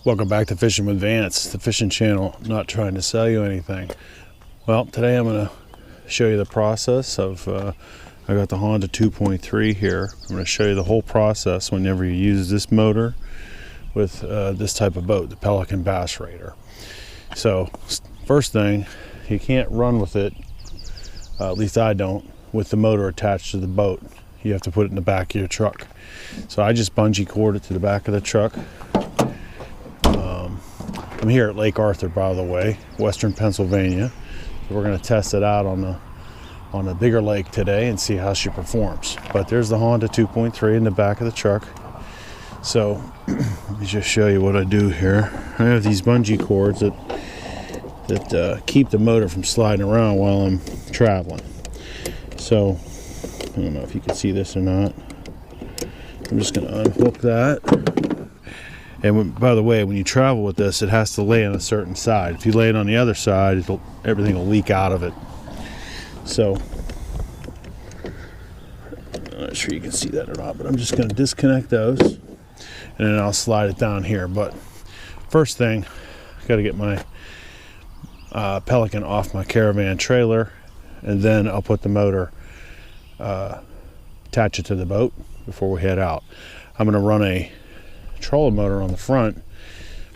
Welcome back to Fishing with Vance, the fishing channel, not trying to sell you anything. Well, today I'm going to show you the process of, I got the Honda 2.3 here. I'm going to show you the whole process whenever you use this motor with this type of boat, the Pelican Bass Raider. So, first thing, you can't run with it, at least I don't, with the motor attached to the boat. You have to put it in the back of your truck. So I just bungee cord it to the back of the truck. I'm here at Lake Arthur, by the way, Western Pennsylvania. So we're going to test it out on a bigger lake today and see how she performs. But there's the Honda 2.3 in the back of the truck. So let me just show you what I do here. I have these bungee cords that keep the motor from sliding around while I'm traveling. So I don't know if you can see this or not. I'm just going to unhook that. And by the way, when you travel with this, it has to lay on a certain side. If you lay it on the other side, everything will leak out of it. So, I'm not sure you can see that or not, but I'm just going to disconnect those, and then I'll slide it down here. But first thing, I got to get my Pelican off my caravan trailer, and then I'll put the motor, attach it to the boat before we head out. I'm going to run a trolling motor on the front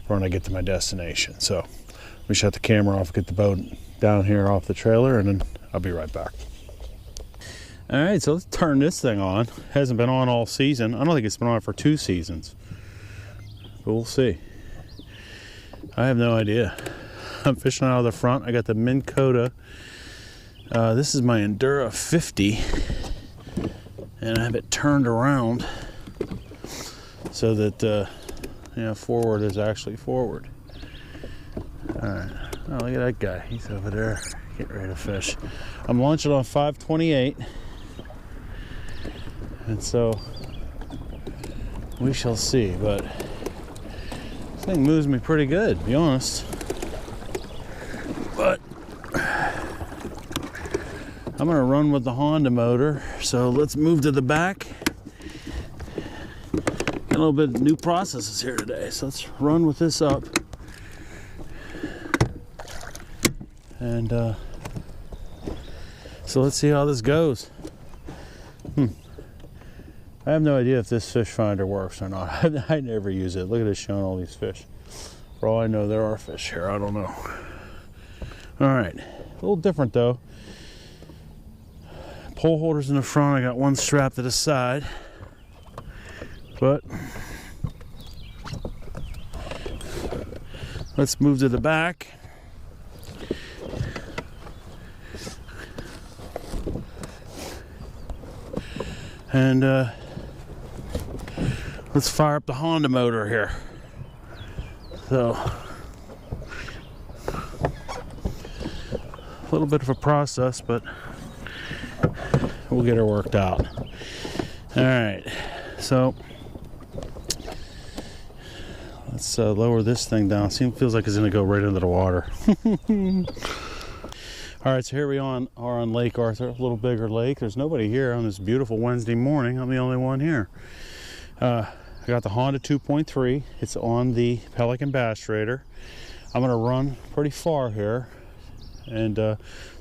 when I get to my destination. So let me shut the camera off, get the boat down here off the trailer, and then I'll be right back. All right, so let's turn this thing on. It hasn't been on all season. I don't think it's been on for 2 seasons, but we'll see. I have no idea. I'm fishing out of the front. I got the Minn Kota. This is my Endura 50, and I have it turned around so that forward is actually forward. All right. Oh, look at that guy. He's over there getting ready to fish. I'm launching on 528, and so we shall see. But this thing moves me pretty good, to be honest. But I'm gonna run with the Honda motor. So let's move to the back. A little bit of new processes here today, so let's run with this up, and so let's see how this goes. I have no idea if this fish finder works or not. I never use it. Look at it showing all these fish. For all I know, there are fish here. I don't know. All right, a little different though. Pole holders in the front. I got one strap to the side. But let's move to the back. And let's fire up the Honda motor here. So a little bit of a process, but we'll get her worked out. All right, so let's lower this thing down. Feels like it's gonna go right into the water. All right, so here we are on Lake Arthur, a little bigger lake. There's nobody here on this beautiful Wednesday morning. I'm the only one here. I got the Honda 2.3. It's on the Pelican Bass Raider. I'm gonna run pretty far here, and so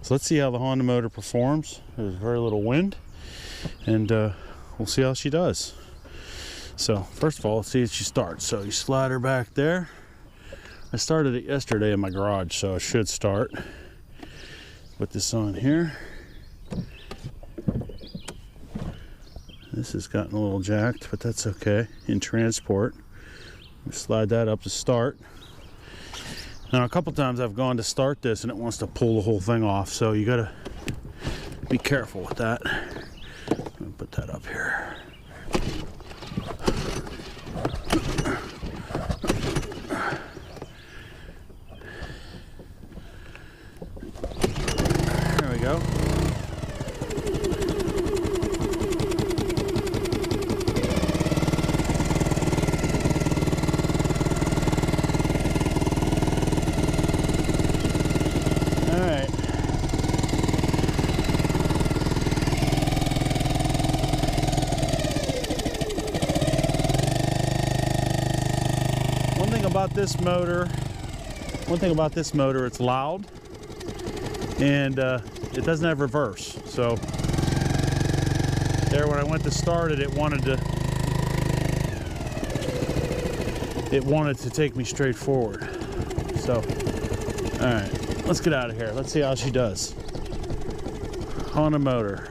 let's see how the Honda motor performs. There's very little wind, and we'll see how she does. So first of all, let's see if she starts. So you slide her back there. I started it yesterday in my garage, so it should start. Put this on here. This has gotten a little jacked, but that's okay in transport. Slide that up to start. Now a couple times I've gone to start this and it wants to pull the whole thing off, so you gotta be careful with that. I'll put that up here. There we go. about this motor, it's loud, and it doesn't have reverse. So there, when I went to start it, it wanted to take me straight forward. So, all right, let's get out of here. Let's see how she does on a motor.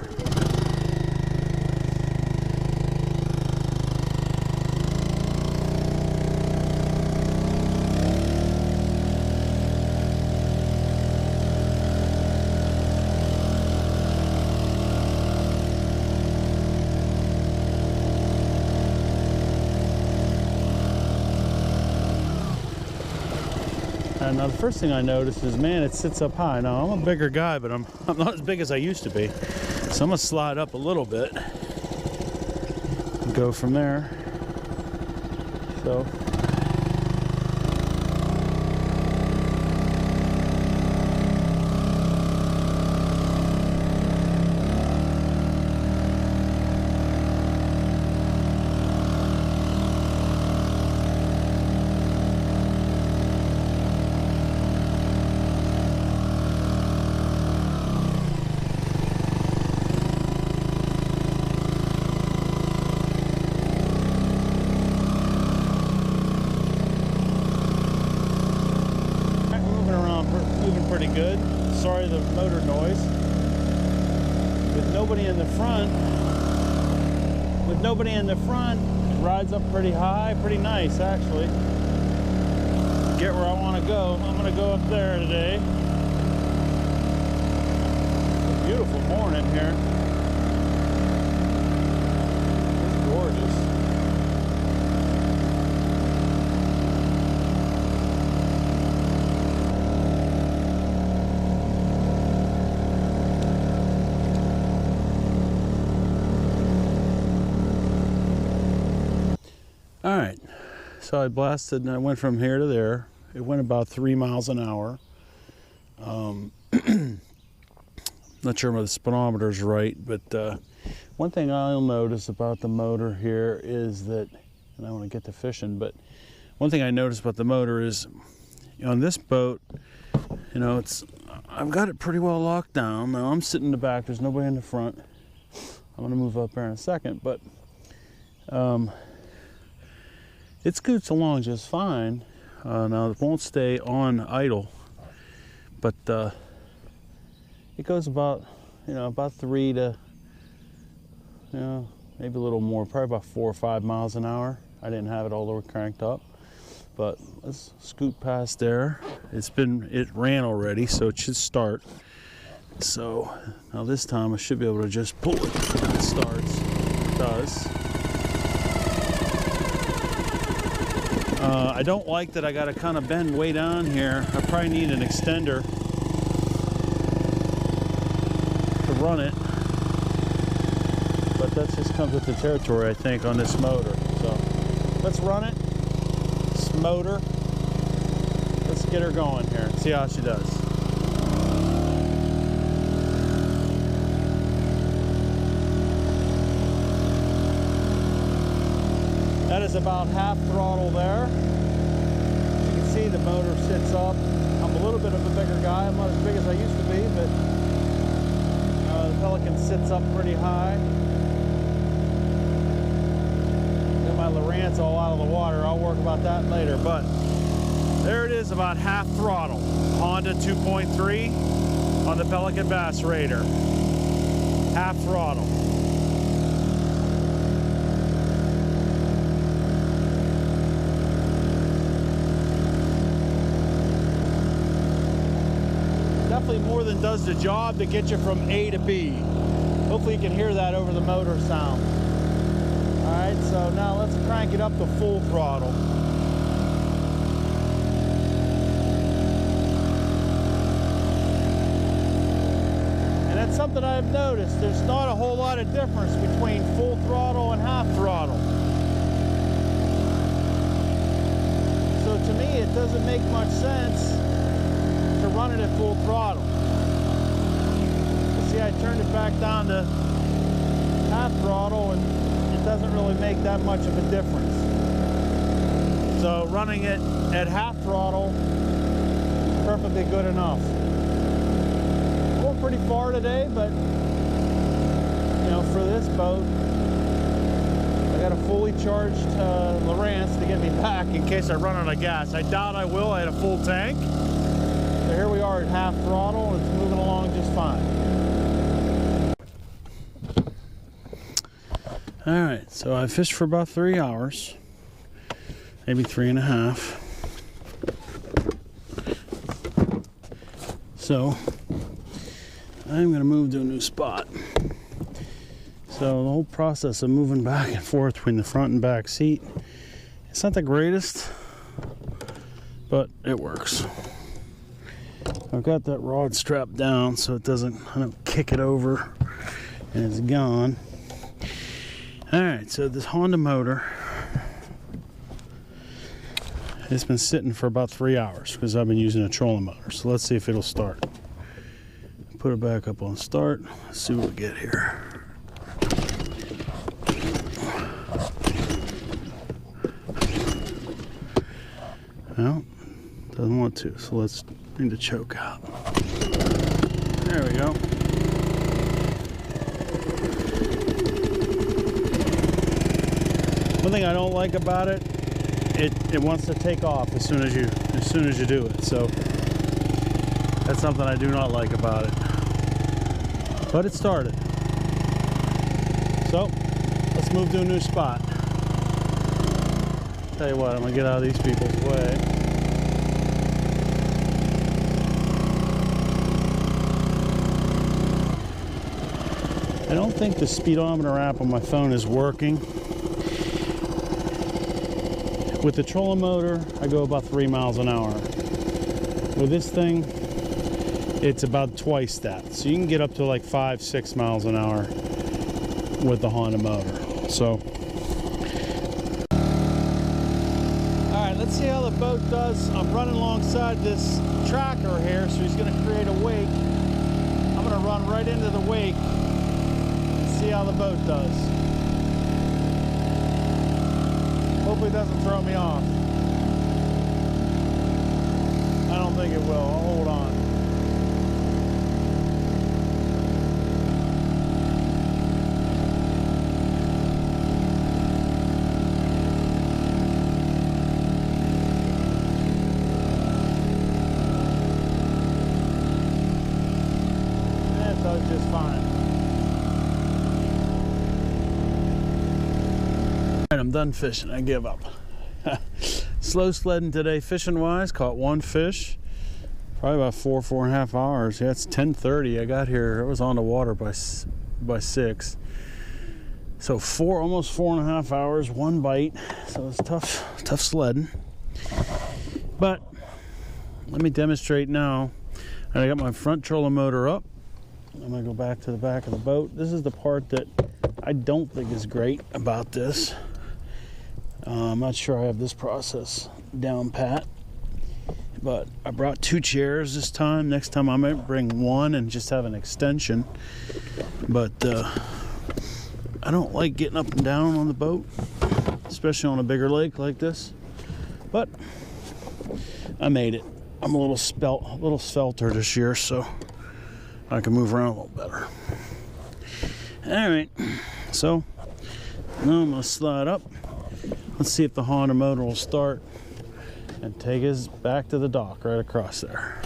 Now the first thing I noticed is, man, it sits up high. Now I'm a bigger guy, but I'm not as big as I used to be. So I'm gonna slide up a little bit and go from there. So pretty good. Sorry, the motor noise. With nobody in the front, it rides up pretty high, pretty nice actually. Get where I want to go. I'm going to go up there today. It's a beautiful morning here. It's gorgeous. All right, so I blasted and I went from here to there. It went about 3 miles an hour. Not sure if the speedometer's right, but one thing I'll notice about the motor here is that, and I want to get to fishing, but one thing I noticed about the motor is, on this boat, you know, I've got it pretty well locked down. Now I'm sitting in the back, there's nobody in the front. I'm gonna move up there in a second, but it scoots along just fine. Now it won't stay on idle, but it goes about, about 3 to, maybe a little more, probably about 4 or 5 miles an hour. I didn't have it all the way cranked up, but let's scoot past there. It ran already, so it should start. So now this time I should be able to just pull it. It starts. It does. I don't like that I got to kind of bend way down here. I probably need an extender to run it, but that just comes with the territory, I think, on this motor. So let's run it. This motor. Let's get her going here. See how she does. That is about half throttle there. You can see the motor sits up. I'm a little bit of a bigger guy. I'm not as big as I used to be, but the Pelican sits up pretty high. Got my Lowrance all out of the water. I'll work about that later, but there it is, about half throttle. Honda 2.3 on the Pelican Bass Raider. Half throttle. Definitely more than does the job to get you from A to B. Hopefully you can hear that over the motor sound. Alright, so now let's crank it up to full throttle. And that's something I've noticed. There's not a whole lot of difference between full throttle and half throttle. So to me it doesn't make much sense to run it at full throttle. See, I turned it back down to half throttle and it doesn't really make that much of a difference. So running it at half throttle, perfectly good enough. Going pretty far today, but you know, for this boat, I got a fully charged Lowrance to get me back in case I run out of gas. I doubt I will. I had a full tank. So here we are at half throttle, and it's moving along just fine. All right, so I fished for about 3 hours, maybe 3.5. So I'm gonna move to a new spot. So the whole process of moving back and forth between the front and back seat, it's not the greatest, but it works. I've got that rod strapped down so I don't kick it over and it's gone. All right, so this Honda motor, it's been sitting for about 3 hours because I've been using a trolling motor. So let's see if it'll start. Put it back up on start. Let's see what we get here. Well, doesn't want to, so let's bring the choke out. There we go. One thing I don't like about it, it wants to take off as soon as you do it. So that's something I do not like about it. But it started. So let's move to a new spot. Tell you what, I'm gonna get out of these people's way. I don't think the speedometer app on my phone is working. With the trolling motor, I go about 3 miles an hour. With this thing, it's about twice that. So you can get up to like 5-6 miles an hour with the Honda motor. So, all right, let's see how the boat does. I'm running alongside this tracker here, so he's gonna create a wake. I'm gonna run right into the wake and see how the boat does. Hopefully it doesn't throw me off. I don't think it will. I'll hold on. That does just fine. I'm done fishing. I give up. Slow sledding today fishing wise. Caught one fish, probably about 4.5 hours. Yeah, it's 10:30. I got here, it was on the water by 6, so almost 4.5 hours, one bite. So it's tough sledding, but let me demonstrate now. I got my front trolling motor up. I'm gonna go back to the back of the boat. This is the part that I don't think is great about this. I'm not sure I have this process down pat, but I brought 2 chairs this time. Next time I might bring one and just have an extension. But I don't like getting up and down on the boat, especially on a bigger lake like this. But I made it. I'm a little svelter this year, so I can move around a little better. All right, so now I'm gonna slide up. Let's see if the Honda motor will start and take us back to the dock right across there.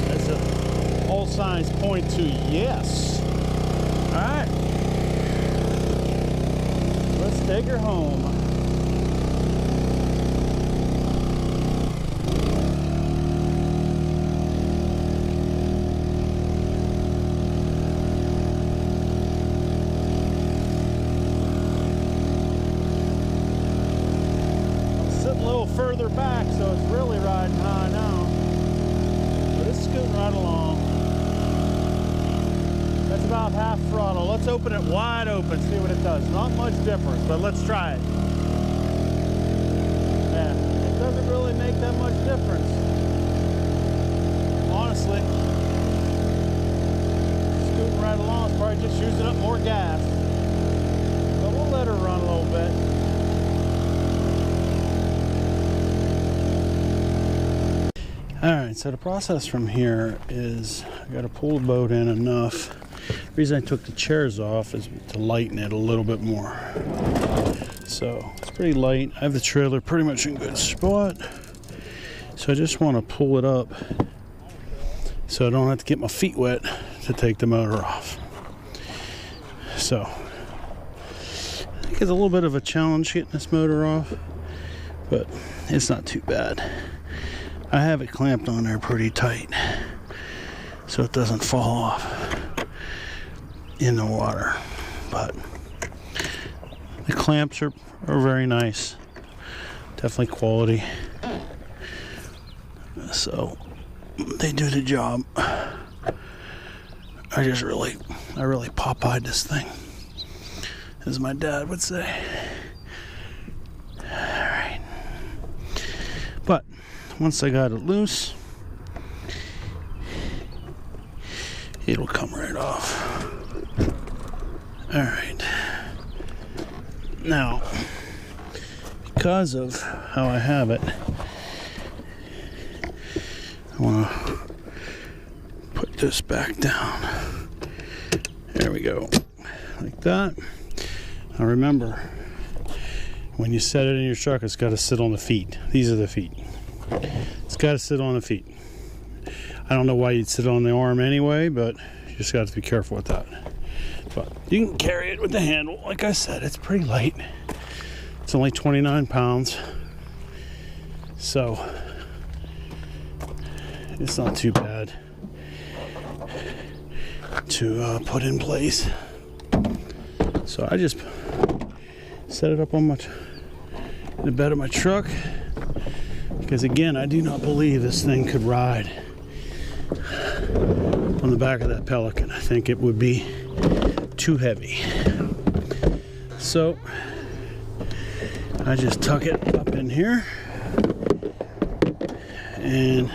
That's all signs point to yes. All right, let's take her home. Further back, so it's really riding high now, but it's scooting right along. That's about half throttle. Let's open it wide open, see what it does. Not much difference, but let's try it. Yeah, it doesn't really make that much difference, honestly. Scooting right along, it's probably just using up more gas, but we'll let her run a little bit. Alright, so the process from here is I got to pull the boat in enough. The reason I took the chairs off is to lighten it a little bit more. So it's pretty light. I have the trailer pretty much in good spot. So I just want to pull it up so I don't have to get my feet wet to take the motor off. So I think it's a little bit of a challenge getting this motor off, but it's not too bad. I have it clamped on there pretty tight so it doesn't fall off in the water, but the clamps are very nice, definitely quality, so they do the job. I really Popeyed this thing, as my dad would say. Alright, but once I got it loose, it'll come right off. Alright, now because of how I have it, I want to put this back down. There we go, like that. Now remember, when you set it in your truck, it's got to sit on the feet. These are the feet. It's got to sit on the feet. I don't know why you'd sit on the arm anyway, but you just got to be careful with that. But you can carry it with the handle. Like I said, it's pretty light. It's only 29 pounds. So it's not too bad to put in place. So I just set it up on the bed of my truck, because again, I do not believe this thing could ride on the back of that Pelican. I think it would be too heavy. So I just tuck it up in here, and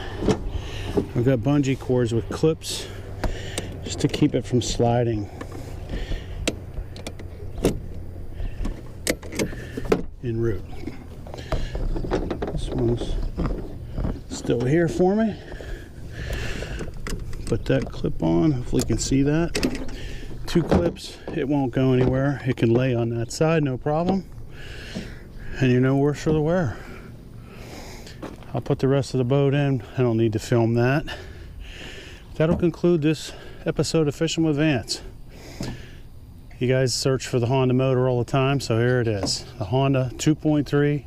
I've got bungee cords with clips just to keep it from sliding en route. This one's still here for me. Put that clip on, hopefully you can see that. 2 clips, it won't go anywhere. It can lay on that side, no problem. And you're no worse for the wear. I'll put the rest of the boat in. I don't need to film that. That'll conclude this episode of Fishing with Vance. You guys search for the Honda motor all the time, so here it is. The Honda 2.3.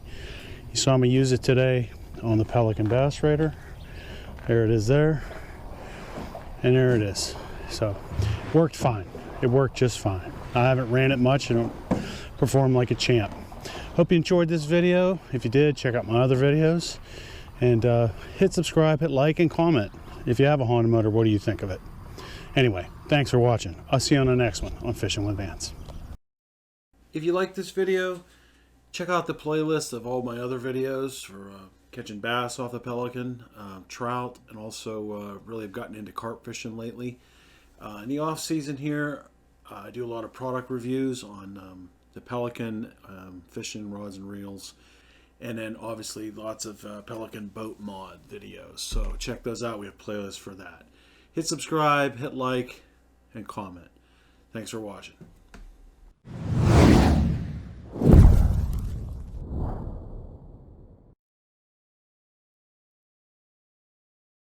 You saw me use it today on the Pelican Bass Raider. There it is there. And there it is. So, worked fine. It worked just fine. I haven't ran it much and it performed like a champ. Hope you enjoyed this video. If you did, check out my other videos. And hit subscribe, hit like, and comment. If you have a Honda motor, what do you think of it? Anyway, thanks for watching. I'll see you on the next one on Fishing with Vance. If you like this video, check out the playlist of all my other videos for catching bass off the Pelican, trout, and also really have gotten into carp fishing lately. In the off season here, I do a lot of product reviews on the Pelican fishing rods and reels, and then obviously lots of Pelican boat mod videos. So check those out. We have playlists for that. Hit subscribe, hit like, and comment. Thanks for watching.